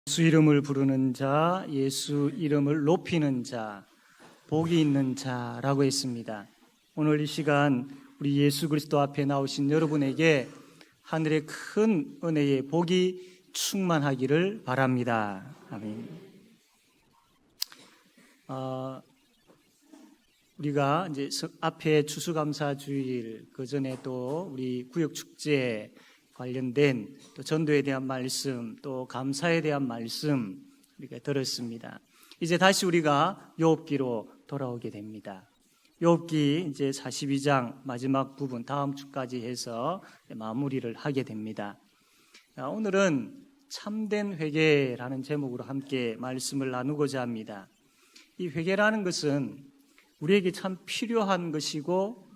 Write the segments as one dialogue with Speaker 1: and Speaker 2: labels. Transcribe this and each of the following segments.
Speaker 1: 예수 이름을 부르는 자, 예수 이름을 높이는 자, 복이 있는 자라고 했습니다. 오늘 이 시간 우리 예수 그리스도 앞에 나오신 여러분에게 하늘의 큰 은혜의 복이 충만하기를 바랍니다. 아멘. 우리가 이제 앞에 추수감사주일, 그 전에 또 우리 구역축제 관련된 또 전도에 대한 말씀, 또 감사에 대한 말씀 우리가 들었습니다. 이제 다시 우리가 욥기로 돌아오게 됩니다. 욥기 이제 42장 마지막 부분 다음 주까지 해서 마무리를 하게 됩니다. 오늘은 참된 회개라는 제목으로 함께 말씀을 나누고자 합니다. 이 회개라는 것은 우리에게 참 필요한 것이고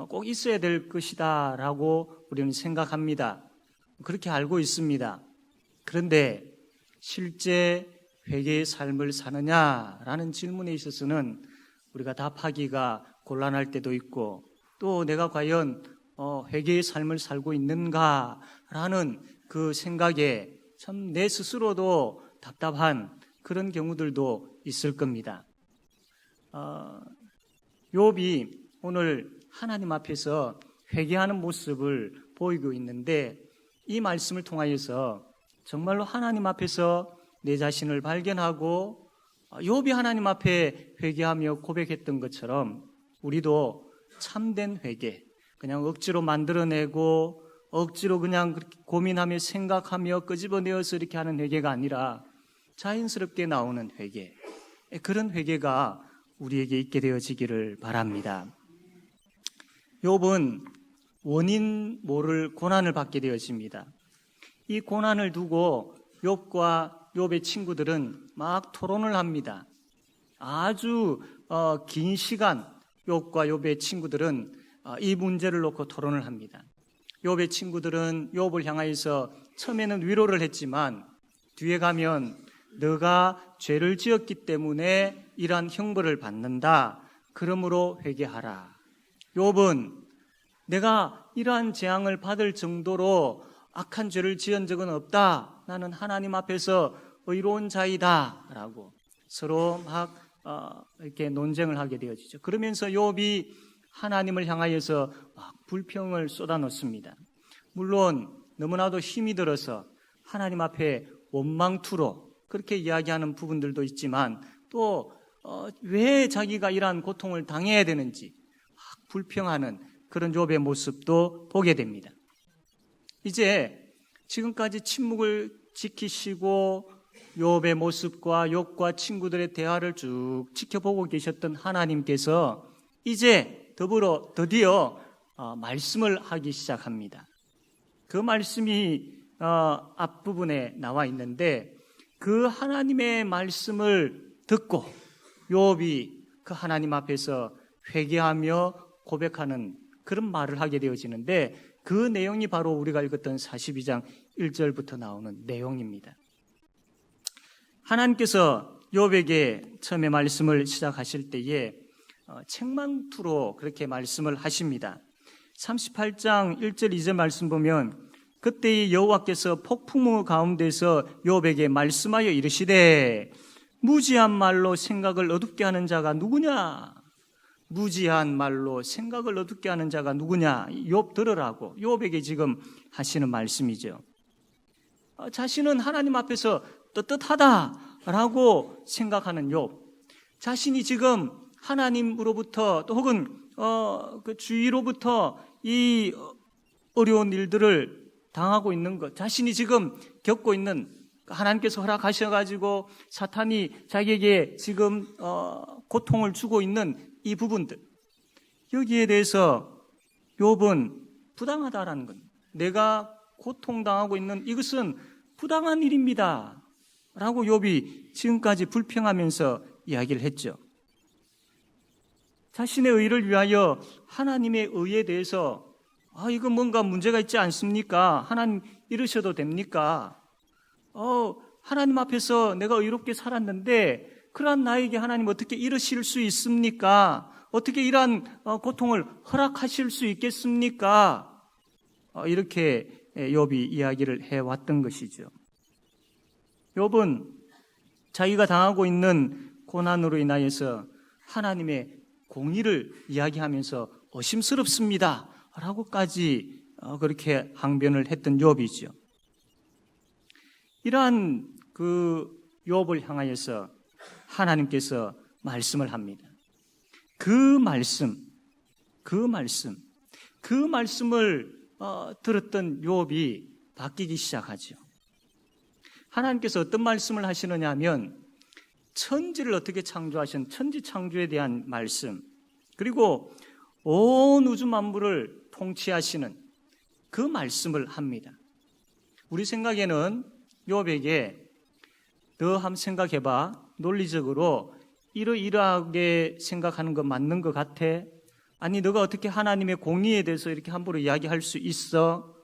Speaker 1: 꼭 있어야 될 것이다 라고 우리는 생각합니다. 그렇게 알고 있습니다. 그런데 실제 회개의 삶을 사느냐라는 질문에 있어서는 우리가 답하기가 곤란할 때도 있고, 또 내가 과연 회개의 삶을 살고 있는가라는 그 생각에 참 내 스스로도 답답한 그런 경우들도 있을 겁니다. 욥이 오늘 하나님 앞에서 회개하는 모습을 보이고 있는데, 이 말씀을 통하여서 정말로 하나님 앞에서 내 자신을 발견하고 욥이 하나님 앞에 회개하며 고백했던 것처럼 우리도 참된 회개, 그냥 억지로 만들어내고 억지로 그냥 그렇게 고민하며 생각하며 끄집어내어서 이렇게 하는 회개가 아니라 자연스럽게 나오는 회개, 그런 회개가 우리에게 있게 되어지기를 바랍니다. 욥은 원인 모를 고난을 받게 되어집니다. 이 고난을 두고 욥과 욥의 친구들은 막 토론을 합니다. 아주 긴 시간 욥과 욥의 친구들은 이 문제를 놓고 토론을 합니다. 욥의 친구들은 욥을 향하여서 처음에는 위로를 했지만 뒤에 가면 너가 죄를 지었기 때문에 이러한 형벌을 받는다. 그러므로 회개하라. 욥은 내가 이러한 재앙을 받을 정도로 악한 죄를 지은 적은 없다. 나는 하나님 앞에서 의로운 자이다. 라고 서로 막 이렇게 논쟁을 하게 되어지죠. 그러면서 욥이 하나님을 향하여서 막 불평을 쏟아놓습니다. 물론 너무나도 힘이 들어서 하나님 앞에 원망투로 그렇게 이야기하는 부분들도 있지만, 또 왜 자기가 이러한 고통을 당해야 되는지 막 불평하는 그런 욥의 모습도 보게 됩니다. 이제 지금까지 침묵을 지키시고 욥의 모습과 욥과 친구들의 대화를 쭉 지켜보고 계셨던 하나님께서 이제 드디어 말씀을 하기 시작합니다. 그 말씀이 앞부분에 나와 있는데, 그 하나님의 말씀을 듣고 욥이 그 하나님 앞에서 회개하며 고백하는 그런 말을 하게 되어지는데, 그 내용이 바로 우리가 읽었던 42장 1절부터 나오는 내용입니다. 하나님께서 욥에게 처음에 말씀을 시작하실 때에 책망투로 그렇게 말씀을 하십니다. 38장 1절 2절 말씀 보면, 그때의 여호와께서 폭풍우 가운데서 욥에게 말씀하여 이르시되 무지한 말로 생각을 어둡게 하는 자가 누구냐? 무지한 말로 생각을 어둡게 하는 자가 누구냐? 욥 들으라고 욥에게 지금 하시는 말씀이죠. 자신은 하나님 앞에서 떳떳하다라고 생각하는 욥, 자신이 지금 하나님으로부터 또 혹은 그 주위로부터 이 어려운 일들을 당하고 있는 것, 자신이 지금 겪고 있는, 하나님께서 허락하셔가지고 사탄이 자기에게 지금 고통을 주고 있는 이 부분들, 여기에 대해서 욥은 부당하다라는 것, 내가 고통당하고 있는 이것은 부당한 일입니다 라고 욥이 지금까지 불평하면서 이야기를 했죠. 자신의 의를 위하여 하나님의 의에 대해서 이거 뭔가 문제가 있지 않습니까? 하나님 이러셔도 됩니까? 하나님 앞에서 내가 의롭게 살았는데 그러한 나에게 하나님 어떻게 이러실 수 있습니까? 어떻게 이러한 고통을 허락하실 수 있겠습니까? 이렇게 욥이 이야기를 해왔던 것이죠. 욥은 자기가 당하고 있는 고난으로 인하여서 하나님의 공의를 이야기하면서 의심스럽습니다 라고까지 그렇게 항변을 했던 욥이죠. 이러한 그 욥을 향하여서 하나님께서 말씀을 합니다. 그 말씀을 들었던 욥이 바뀌기 시작하죠. 하나님께서 어떤 말씀을 하시느냐 하면 천지를 어떻게 창조하신 천지 창조에 대한 말씀, 그리고 온 우주 만물을 통치하시는 그 말씀을 합니다. 우리 생각에는 욥에게 너 한번 생각해봐, 논리적으로 이러이러하게 생각하는 거 맞는 것 같아? 아니 너가 어떻게 하나님의 공의에 대해서 이렇게 함부로 이야기할 수 있어?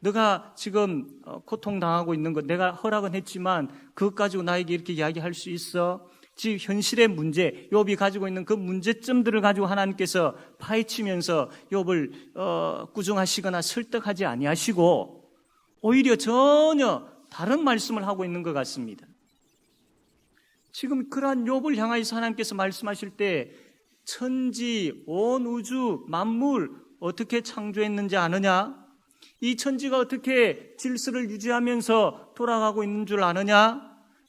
Speaker 1: 너가 지금 고통당하고 있는 것 내가 허락은 했지만 그것 가지고 나에게 이렇게 이야기할 수 있어? 지금 현실의 문제, 욥이 가지고 있는 그 문제점들을 가지고 하나님께서 파헤치면서 욥을 꾸중하시거나 설득하지 아니하시고 오히려 전혀 다른 말씀을 하고 있는 것 같습니다. 지금 그러한 욥을 향하여서 하나님께서 말씀하실 때 천지, 온 우주, 만물 어떻게 창조했는지 아느냐? 이 천지가 어떻게 질서를 유지하면서 돌아가고 있는 줄 아느냐?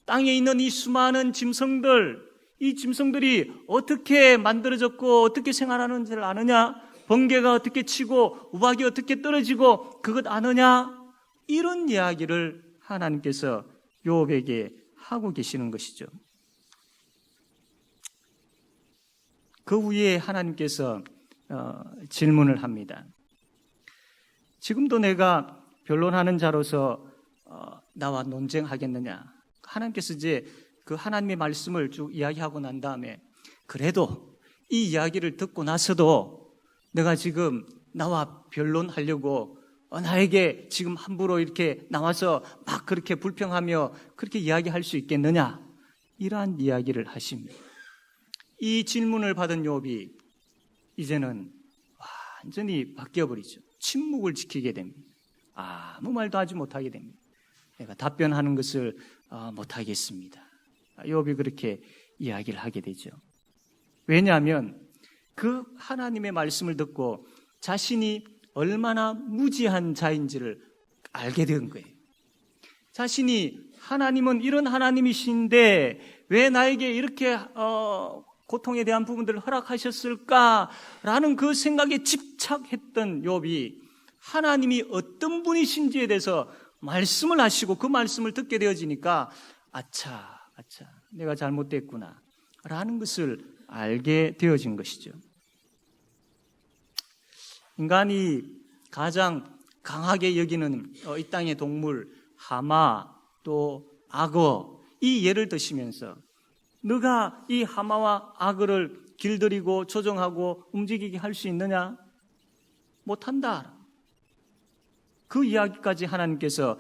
Speaker 1: 땅에 있는 이 수많은 짐승들, 이 짐승들이 어떻게 만들어졌고 어떻게 생활하는지를 아느냐? 번개가 어떻게 치고 우박이 어떻게 떨어지고 그것 아느냐? 이런 이야기를 하나님께서 욥에게 하고 계시는 것이죠. 그 후에 하나님께서 질문을 합니다. 지금도 내가 변론하는 자로서 나와 논쟁하겠느냐? 하나님께서 이제 그 하나님의 말씀을 쭉 이야기하고 난 다음에 그래도 이 이야기를 듣고 나서도 내가 지금 나와 변론하려고 나에게 지금 함부로 이렇게 나와서 막 그렇게 불평하며 그렇게 이야기할 수 있겠느냐? 이러한 이야기를 하십니다. 이 질문을 받은 욥이 이제는 완전히 바뀌어버리죠. 침묵을 지키게 됩니다. 아무 말도 하지 못하게 됩니다. 내가 답변하는 것을 못하겠습니다. 욥이 그렇게 이야기를 하게 되죠. 왜냐하면 그 하나님의 말씀을 듣고 자신이 얼마나 무지한 자인지를 알게 된 거예요. 자신이 하나님은 이런 하나님이신데 왜 나에게 이렇게 고통에 대한 부분들을 허락하셨을까라는 그 생각에 집착했던 욥이 하나님이 어떤 분이신지에 대해서 말씀을 하시고 그 말씀을 듣게 되어지니까 아차 내가 잘못됐구나 라는 것을 알게 되어진 것이죠. 인간이 가장 강하게 여기는 이 땅의 동물 하마 또 악어 이 예를 드시면서 너가 이 하마와 악어를 길들이고 조정하고 움직이게 할 수 있느냐? 못한다. 그 이야기까지 하나님께서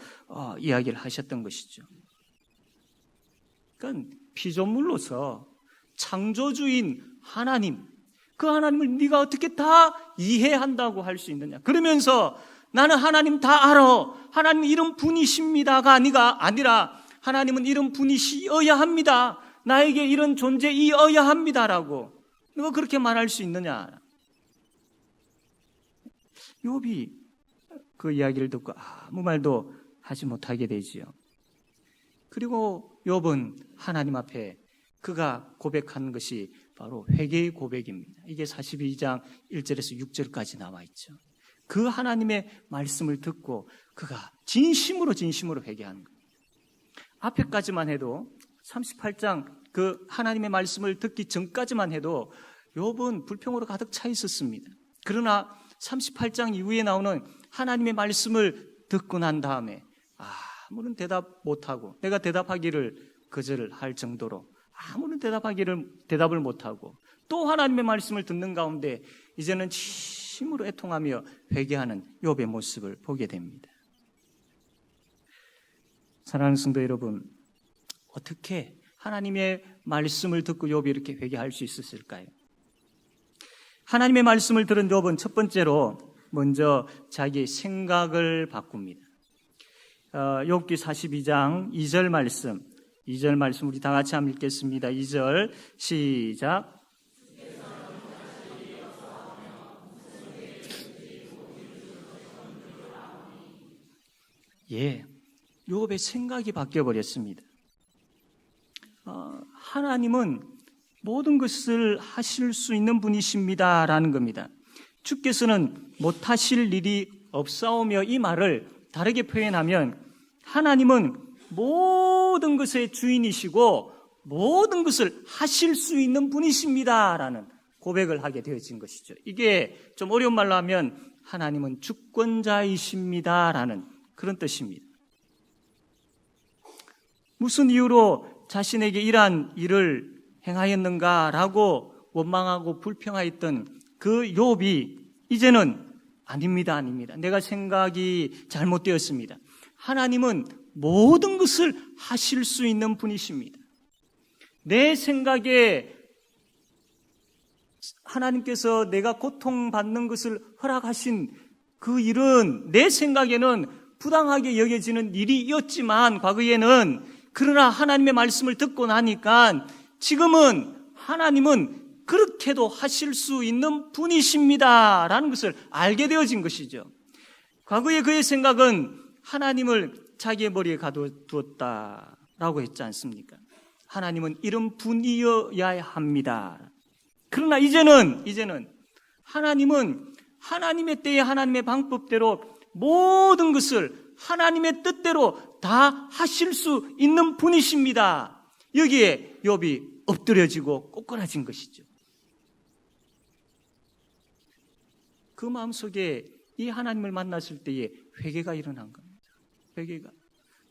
Speaker 1: 이야기를 하셨던 것이죠. 그러니까 피조물로서 창조주인 하나님, 그 하나님을 네가 어떻게 다 이해한다고 할 수 있느냐? 그러면서 나는 하나님 다 알아. 하나님 이런 분이십니다가 아니라 하나님은 이런 분이시어야 합니다. 나에게 이런 존재이어야 합니다라고 누가 그렇게 말할 수 있느냐? 욥이 그 이야기를 듣고 아무 말도 하지 못하게 되지요. 그리고 욥은 하나님 앞에 그가 고백한 것이 바로 회개의 고백입니다. 이게 42장 1절에서 6절까지 나와 있죠. 그 하나님의 말씀을 듣고 그가 진심으로 회개하는 거예요. 앞에까지만 해도 38장 그 하나님의 말씀을 듣기 전까지만 해도 욥은 불평으로 가득 차 있었습니다. 그러나 38장 이후에 나오는 하나님의 말씀을 듣고 난 다음에 아무런 대답 못하고 내가 대답하기를 거절할 정도로 아무런 대답을 못하고 또 하나님의 말씀을 듣는 가운데 이제는 진심으로 애통하며 회개하는 욥의 모습을 보게 됩니다. 사랑하는 성도 여러분, 어떻게 하나님의 말씀을 듣고 욥이 이렇게 회개할 수 있었을까요? 하나님의 말씀을 들은 욥은 첫 번째로 먼저 자기의 생각을 바꿉니다. 욥기 42장 2절 말씀, 2절 말씀 우리 다 같이 한번 읽겠습니다. 2절 시작. 예, 욥의 생각이 바뀌어 버렸습니다. 하나님은 모든 것을 하실 수 있는 분이십니다라는 겁니다. 주께서는 못하실 일이 없사오며, 이 말을 다르게 표현하면 하나님은 모든 것의 주인이시고 모든 것을 하실 수 있는 분이십니다라는 고백을 하게 되어진 것이죠. 이게 좀 어려운 말로 하면 하나님은 주권자이십니다라는 그런 뜻입니다. 무슨 이유로 자신에게 이러한 일을 행하였는가라고 원망하고 불평하였던 그 욥이 이제는 아닙니다. 내가 생각이 잘못되었습니다. 하나님은 모든 것을 하실 수 있는 분이십니다. 내 생각에 하나님께서 내가 고통받는 것을 허락하신 그 일은 내 생각에는 부당하게 여겨지는 일이었지만 과거에는, 그러나 하나님의 말씀을 듣고 나니까 지금은 하나님은 그렇게도 하실 수 있는 분이십니다 라는 것을 알게 되어진 것이죠. 과거에 그의 생각은 하나님을 자기의 머리에 가두었다라고 했지 않습니까? 하나님은 이런 분이어야 합니다. 그러나 이제는 하나님은 하나님의 때에 하나님의 방법대로 모든 것을 하나님의 뜻대로 다 하실 수 있는 분이십니다. 여기에 욥이 엎드려지고 꼬꾸라진 것이죠. 그 마음속에 이 하나님을 만났을 때에 회개가 일어난 겁니다. 회개가.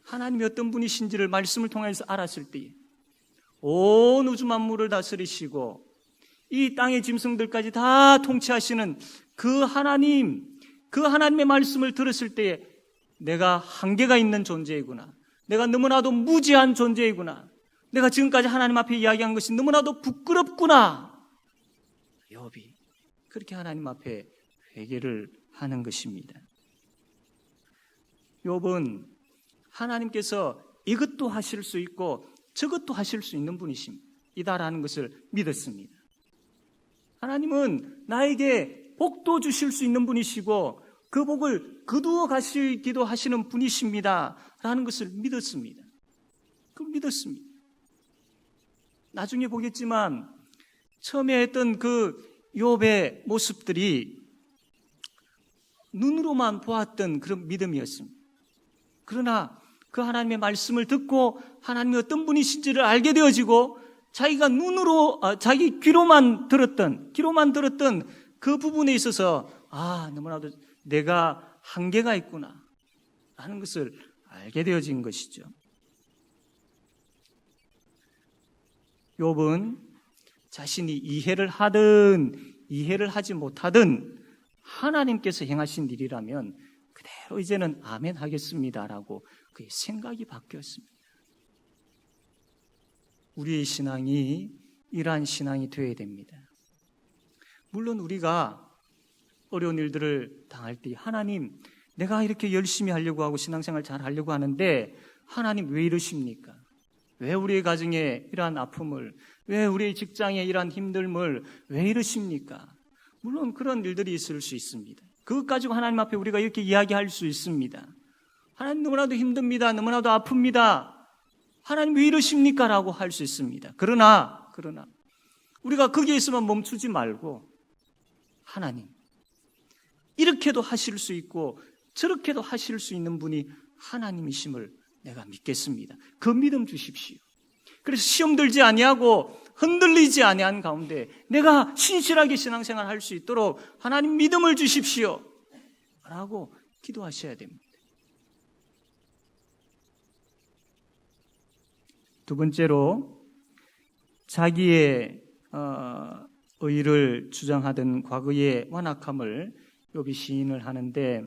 Speaker 1: 하나님이 어떤 분이신지를 말씀을 통해서 알았을 때에 온 우주 만물을 다스리시고 이 땅의 짐승들까지 다 통치하시는 그 하나님의 말씀을 들었을 때에 내가 한계가 있는 존재이구나, 내가 너무나도 무지한 존재이구나, 내가 지금까지 하나님 앞에 이야기한 것이 너무나도 부끄럽구나, 욥이 그렇게 하나님 앞에 회개를 하는 것입니다. 욥은 하나님께서 이것도 하실 수 있고 저것도 하실 수 있는 분이십니다. 것을 믿었습니다. 하나님은 나에게 복도 주실 수 있는 분이시고 그 복을 거두어 가시기도 하시는 분이십니다 라는 것을 믿었습니다. 믿었습니다. 나중에 보겠지만 처음에 했던 그 욥의 모습들이 눈으로만 보았던 그런 믿음이었습니다. 그러나 그 하나님의 말씀을 듣고 하나님이 어떤 분이신지를 알게 되어지고 자기가 자기 귀로만 들었던 그 부분에 있어서 너무나도 내가 한계가 있구나 라는 것을 알게 되어진 것이죠. 욥은 자신이 이해를 하든 이해를 하지 못하든 하나님께서 행하신 일이라면 그대로 이제는 아멘 하겠습니다라고 그의 생각이 바뀌었습니다. 우리의 신앙이 이러한 신앙이 되어야 됩니다. 물론 우리가 어려운 일들을 당할 때 하나님, 내가 이렇게 열심히 하려고 하고 신앙생활 잘 하려고 하는데 하나님 왜 이러십니까? 왜 우리의 가정에 이러한 아픔을, 왜 우리의 직장에 이러한 힘듦을 왜 이러십니까? 물론 그런 일들이 있을 수 있습니다. 그것 가지고 하나님 앞에 우리가 이렇게 이야기할 수 있습니다. 하나님 너무나도 힘듭니다. 너무나도 아픕니다. 하나님 왜 이러십니까? 라고 할 수 있습니다. 그러나 우리가 거기에 있으면 멈추지 말고 하나님, 이렇게도 하실 수 있고 저렇게도 하실 수 있는 분이 하나님이심을 내가 믿겠습니다. 그 믿음 주십시오. 그래서 시험 들지 아니하고 흔들리지 아니한 가운데 내가 신실하게 신앙생활 할 수 있도록 하나님 믿음을 주십시오 라고 기도하셔야 됩니다. 두 번째로 자기의 의를 주장하던 과거의 완악함을 욥이 시인을 하는데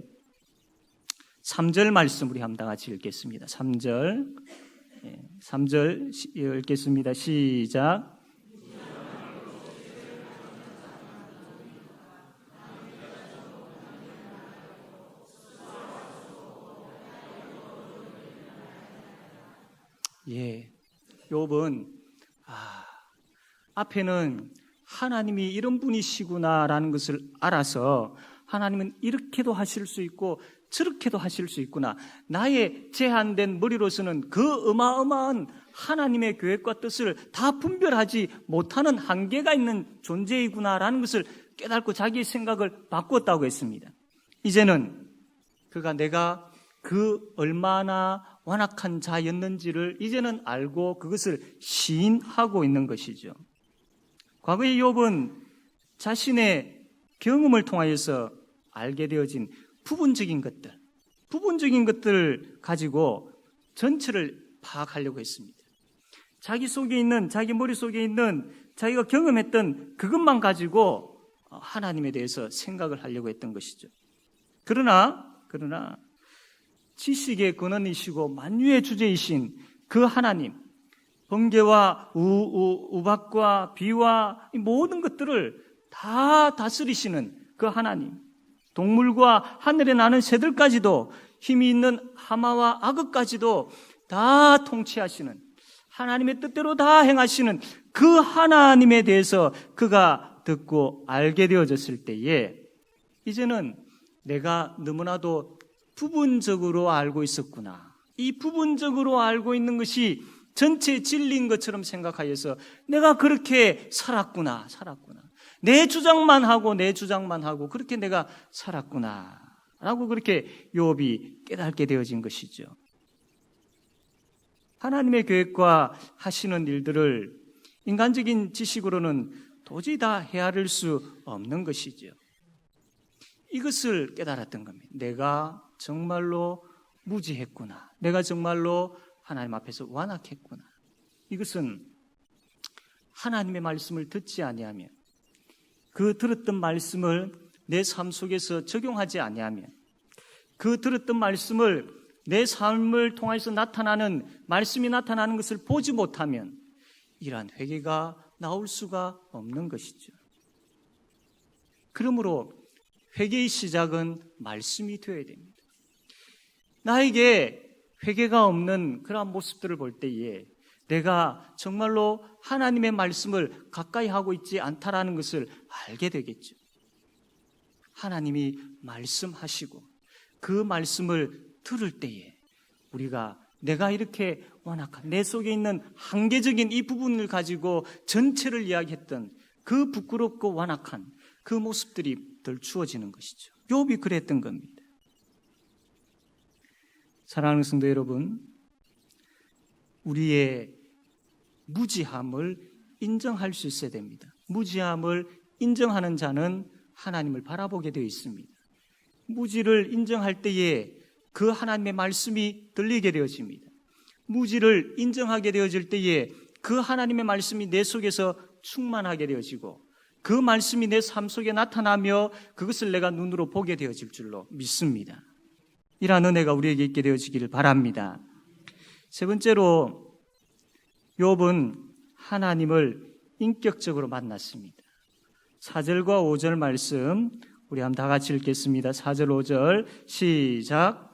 Speaker 1: 3절 말씀 우리 한번 다 같이 읽겠습니다. 3절 읽겠습니다. 시작. 욥은 앞에는 하나님이 이런 분이시구나라는 것을 알아서 하나님은 이렇게도 하실 수 있고 저렇게도 하실 수 있구나. 나의 제한된 머리로서는 그 어마어마한 하나님의 계획과 뜻을 다 분별하지 못하는 한계가 있는 존재이구나라는 것을 깨닫고 자기의 생각을 바꾸었다고 했습니다. 이제는 그가 내가 그 얼마나 완악한 자였는지를 이제는 알고 그것을 시인하고 있는 것이죠. 과거의 욥은 자신의 경험을 통하여서 알게 되어진 부분적인 것들을 가지고 전체를 파악하려고 했습니다. 자기 속에 있는, 자기 머릿속에 있는 자기가 경험했던 그것만 가지고 하나님에 대해서 생각을 하려고 했던 것이죠. 그러나 지식의 근원이시고 만유의 주제이신 그 하나님, 번개와 우박과 비와 모든 것들을 다 다스리시는 그 하나님, 동물과 하늘에 나는 새들까지도, 힘이 있는 하마와 악어까지도 다 통치하시는, 하나님의 뜻대로 다 행하시는 그 하나님에 대해서 그가 듣고 알게 되어졌을 때에 이제는 내가 너무나도 부분적으로 알고 있었구나. 이 부분적으로 알고 있는 것이 전체 진리인 것처럼 생각하여서 내가 그렇게 살았구나. 내 주장만 하고 그렇게 내가 살았구나 라고 그렇게 욥이 깨닫게 되어진 것이죠. 하나님의 계획과 하시는 일들을 인간적인 지식으로는 도저히 다 헤아릴 수 없는 것이죠. 이것을 깨달았던 겁니다. 내가 정말로 무지했구나. 내가 정말로 하나님 앞에서 완악했구나. 이것은 하나님의 말씀을 듣지 아니하면, 그 들었던 말씀을 내 삶 속에서 적용하지 아니하면, 그 들었던 말씀을 내 삶을 통해서 말씀이 나타나는 것을 보지 못하면 이러한 회개가 나올 수가 없는 것이죠. 그러므로 회개의 시작은 말씀이 되어야 됩니다. 나에게 회개가 없는 그러한 모습들을 볼 때에 내가 정말로 하나님의 말씀을 가까이 하고 있지 않다라는 것을 알게 되겠죠. 하나님이 말씀하시고 그 말씀을 들을 때에 우리가 내가 이렇게 완악한 내 속에 있는 한계적인 이 부분을 가지고 전체를 이야기했던 그 부끄럽고 완악한 그 모습들이 덜추어지는 것이죠. 욥이 그랬던 겁니다. 사랑하는 성도 여러분, 우리의 무지함을 인정할 수 있어야 됩니다. 무지함을 인정하는 자는 하나님을 바라보게 되어 있습니다. 무지를 인정할 때에 그 하나님의 말씀이 들리게 되어집니다. 무지를 인정하게 되어질 때에 그 하나님의 말씀이 내 속에서 충만하게 되어지고 그 말씀이 내 삶 속에 나타나며 그것을 내가 눈으로 보게 되어질 줄로 믿습니다. 이러한 은혜가 우리에게 있게 되어지기를 바랍니다. 세 번째로 욥은 하나님을 인격적으로 만났습니다. 4절과 5절 말씀 우리 한번 다 같이 읽겠습니다. 4절 5절 시작.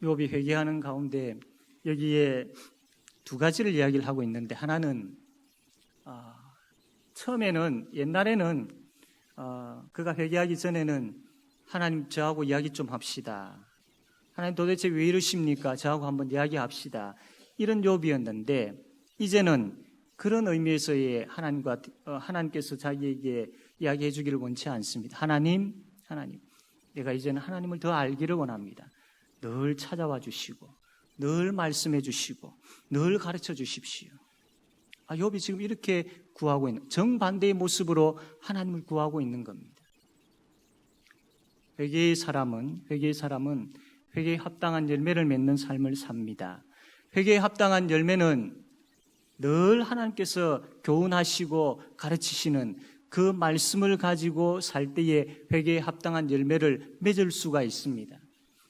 Speaker 1: 욥이 회개하는 가운데 여기에 두 가지를 이야기를 하고 있는데, 하나는 처음에는 옛날에는 그가 회개하기 전에는 하나님 저하고 이야기 좀 합시다. 하나님 도대체 왜 이러십니까? 저하고 한번 이야기합시다. 이런 욥이었는데 이제는 그런 의미에서의 하나님께서 자기에게 이야기해 주기를 원치 않습니다. 하나님, 내가 이제는 하나님을 더 알기를 원합니다. 늘 찾아와 주시고 늘 말씀해 주시고 늘 가르쳐 주십시오. 욥이 지금 이렇게 구하고 있는, 정반대의 모습으로 하나님을 구하고 있는 겁니다. 회개의 사람은 회개에 합당한 열매를 맺는 삶을 삽니다. 회개에 합당한 열매는 늘 하나님께서 교훈하시고 가르치시는 그 말씀을 가지고 살 때에 회개에 합당한 열매를 맺을 수가 있습니다.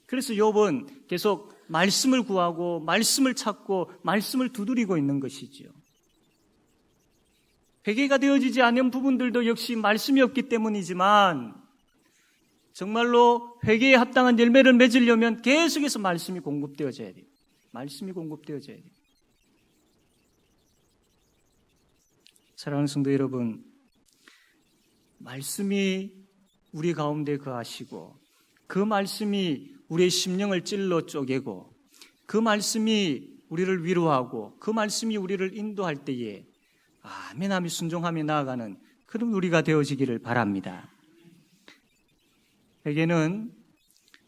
Speaker 1: 그래서 욥은 계속 말씀을 구하고 말씀을 찾고 말씀을 두드리고 있는 것이죠. 회개가 되어지지 않은 부분들도 역시 말씀이 없기 때문이지만 정말로 회개에 합당한 열매를 맺으려면 계속해서 말씀이 공급되어져야 돼요. 말씀이 공급되어져야 돼요. 사랑하는 성도 여러분, 말씀이 우리 가운데 거하시고 그 말씀이 우리의 심령을 찔러 쪼개고 그 말씀이 우리를 위로하고 그 말씀이 우리를 인도할 때에 아멘하며 순종하며 나아가는 그런 우리가 되어지기를 바랍니다. 회개는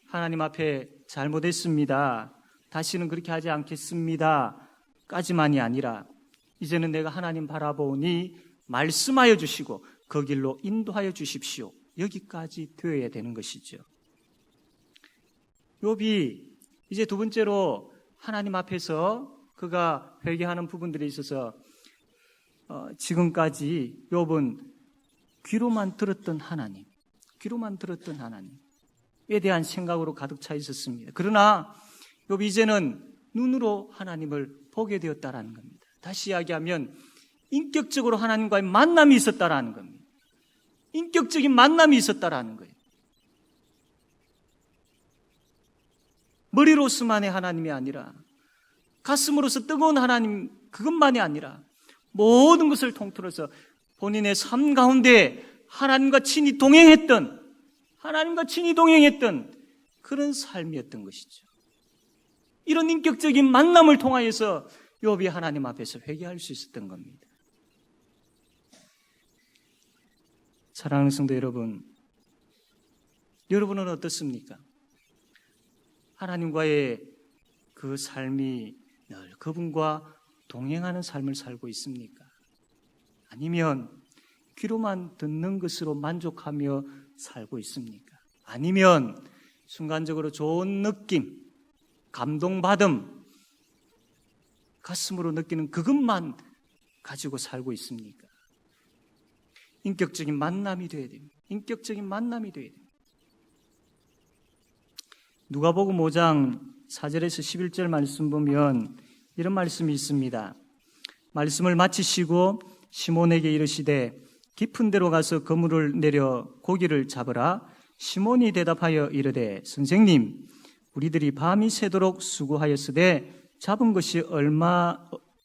Speaker 1: 하나님 앞에 잘못했습니다, 다시는 그렇게 하지 않겠습니다 까지만이 아니라 이제는 내가 하나님 바라보니 말씀하여 주시고 그 길로 인도하여 주십시오, 여기까지 되어야 되는 것이죠. 욥이 이제 두 번째로 하나님 앞에서 그가 회개하는 부분들에 있어서 지금까지 욥은 귀로만 들었던 하나님, 귀로만 들었던 하나님에 대한 생각으로 가득 차 있었습니다. 그러나 욥이 이제는 눈으로 하나님을 보게 되었다라는 겁니다. 다시 이야기하면 인격적으로 하나님과의 만남이 있었다라는 겁니다. 인격적인 만남이 있었다라는 거예요. 머리로서만의 하나님이 아니라 가슴으로서 뜨거운 하나님 그것만이 아니라 모든 것을 통틀어서 본인의 삶 가운데 하나님과 친히 동행했던 그런 삶이었던 것이죠. 이런 인격적인 만남을 통하여서 욥이 하나님 앞에서 회개할 수 있었던 겁니다. 사랑하는 성도 여러분, 여러분은 어떻습니까? 하나님과의 그 삶이 늘 그분과 동행하는 삶을 살고 있습니까? 아니면 귀로만 듣는 것으로 만족하며 살고 있습니까? 아니면 순간적으로 좋은 느낌, 감동받음, 가슴으로 느끼는 그것만 가지고 살고 있습니까? 인격적인 만남이 되어야 됩니다. 인격적인 만남이 되어야 됩니다. 누가복음 5장 4절에서 11절 말씀 보면 이런 말씀이 있습니다. 말씀을 마치시고 시몬에게 이르시되 깊은 데로 가서 그물을 내려 고기를 잡으라. 시몬이 대답하여 이르되 선생님, 우리들이 밤이 새도록 수고하였으되 잡은 것이 얼마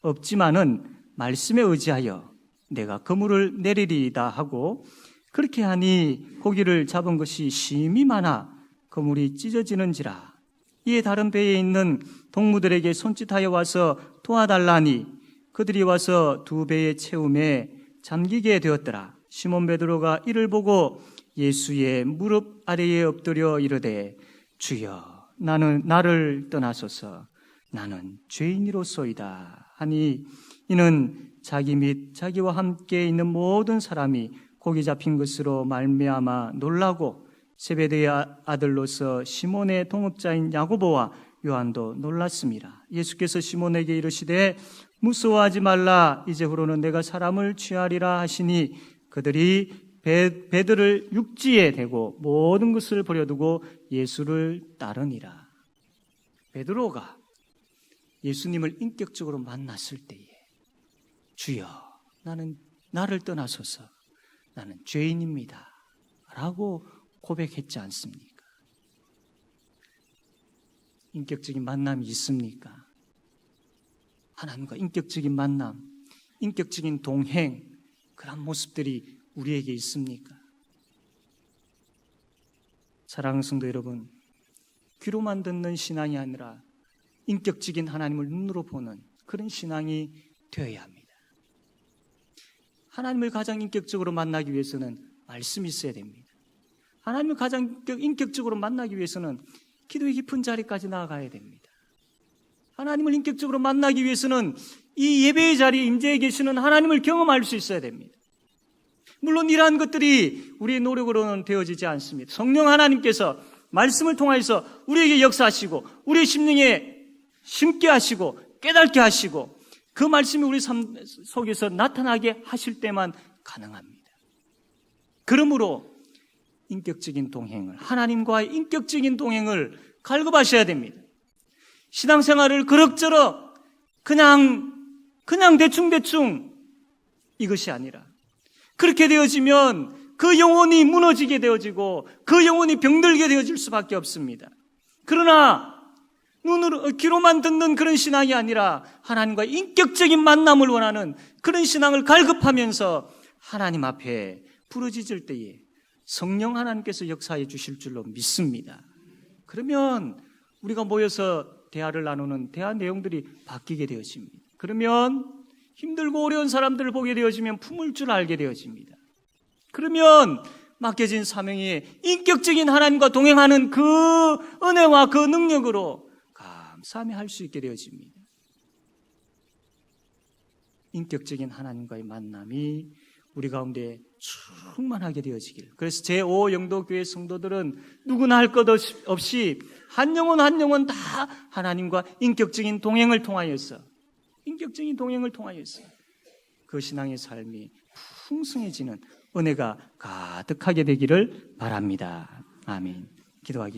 Speaker 1: 없지만은 말씀에 의지하여 내가 그물을 내리리이다 하고 그렇게 하니 고기를 잡은 것이 심히 많아 그물이 찢어지는지라. 이에 다른 배에 있는 동무들에게 손짓하여 와서 도와달라니 그들이 와서 두 배의 채움에 잠기게 되었더라. 시몬 베드로가 이를 보고 예수의 무릎 아래에 엎드려 이르되 주여, 나를 떠나소서, 나는 죄인이로소이다 하니 이는 자기 및 자기와 함께 있는 모든 사람이 고기 잡힌 것으로 말미암아 놀라고 세베대의 아들로서 시몬의 동업자인 야고보와 요한도 놀랐습니다. 예수께서 시몬에게 이르시되 무서워하지 말라, 이제후로는 내가 사람을 취하리라 하시니 그들이 배들을 육지에 대고 모든 것을 버려두고 예수를 따르니라. 베드로가 예수님을 인격적으로 만났을 때에 주여, 나를 떠나소서, 나는 죄인입니다 라고 고백했지 않습니까? 인격적인 만남이 있습니까? 하나님과 인격적인 만남, 인격적인 동행, 그런 모습들이 우리에게 있습니까? 사랑하는 성도 여러분, 귀로만 듣는 신앙이 아니라 인격적인 하나님을 눈으로 보는 그런 신앙이 되어야 합니다. 하나님을 가장 인격적으로 만나기 위해서는 말씀이 있어야 됩니다. 하나님을 가장 인격적으로 만나기 위해서는 기도의 깊은 자리까지 나아가야 됩니다. 하나님을 인격적으로 만나기 위해서는 이 예배의 자리에 임재해 계시는 하나님을 경험할 수 있어야 됩니다. 물론 이러한 것들이 우리의 노력으로는 되어지지 않습니다. 성령 하나님께서 말씀을 통해서 우리에게 역사하시고 우리의 심령에 심게 하시고 깨닫게 하시고 그 말씀이 우리 삶 속에서 나타나게 하실 때만 가능합니다. 그러므로 인격적인 동행을, 하나님과의 인격적인 동행을 갈급하셔야 됩니다. 신앙생활을 그럭저럭 그냥 대충 이것이 아니라 그렇게 되어지면 그 영혼이 무너지게 되어지고 그 영혼이 병들게 되어질 수밖에 없습니다. 그러나 눈으로 귀로만 듣는 그런 신앙이 아니라 하나님과 인격적인 만남을 원하는 그런 신앙을 갈급하면서 하나님 앞에 부르짖을 때에 성령 하나님께서 역사해 주실 줄로 믿습니다. 그러면 우리가 모여서 대화를 나누는 대화 내용들이 바뀌게 되어집니다. 그러면 힘들고 어려운 사람들을 보게 되어지면 품을 줄 알게 되어집니다. 그러면 맡겨진 사명이 인격적인 하나님과 동행하는 그 은혜와 그 능력으로 감사하며 할 수 있게 되어집니다. 인격적인 하나님과의 만남이 우리 가운데 충만하게 되어지길. 그래서 제5영도교회 성도들은 누구나 할 것 없이 한 영혼 한 영혼 다 하나님과 인격적인 동행을 통하여서 그 신앙의 삶이 풍성해지는 은혜가 가득하게 되기를 바랍니다. 아멘. 기도하겠습니다.